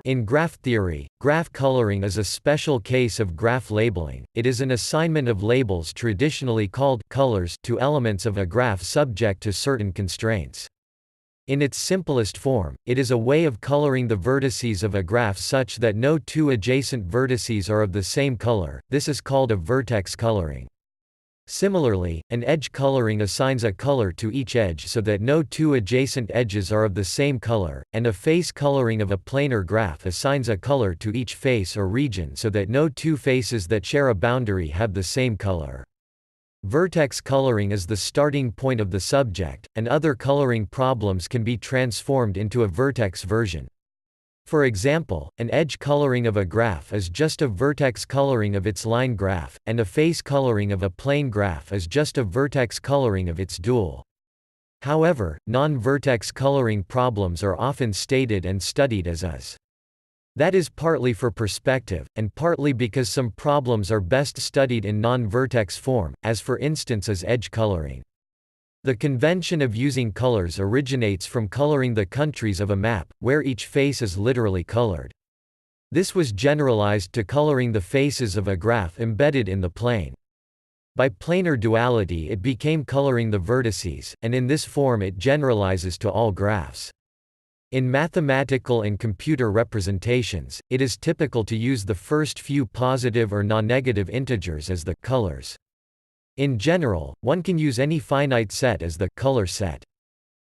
In graph theory, graph coloring is a special case of graph labeling. It is an assignment of labels traditionally called colors to elements of a graph subject to certain constraints. In its simplest form, it is a way of coloring the vertices of a graph such that no two adjacent vertices are of the same color. This is called a vertex coloring. Similarly, an edge coloring assigns a color to each edge so that no two adjacent edges are of the same color, and a face coloring of a planar graph assigns a color to each face or region so that no two faces that share a boundary have the same color. Vertex coloring is the starting point of the subject, and other coloring problems can be transformed into a vertex version. For example, an edge coloring of a graph is just a vertex coloring of its line graph, and a face coloring of a plane graph is just a vertex coloring of its dual. However, non-vertex coloring problems are often stated and studied as is. That is partly for perspective, and partly because some problems are best studied in non-vertex form, as for instance is edge coloring. The convention of using colors originates from coloring the countries of a map, where each face is literally colored. This was generalized to coloring the faces of a graph embedded in the plane. By planar duality it became coloring the vertices, and in this form it generalizes to all graphs. In mathematical and computer representations, it is typical to use the first few positive or nonnegative integers as the colors. In general, one can use any finite set as the color set.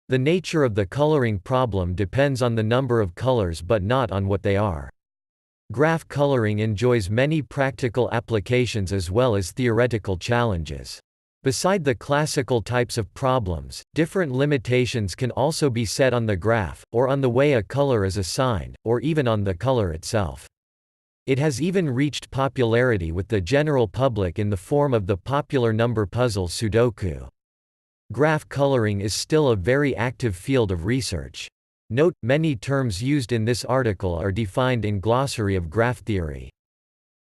The nature of the coloring problem depends on the number of colors but not on what they are. Graph coloring enjoys many practical applications as well as theoretical challenges. Beside the classical types of problems, different limitations can also be set on the graph, or on the way a color is assigned, or even on the color itself. It has even reached popularity with the general public in the form of the popular number puzzle Sudoku. Graph coloring is still a very active field of research. Note, many terms used in this article are defined in Glossary of graph theory.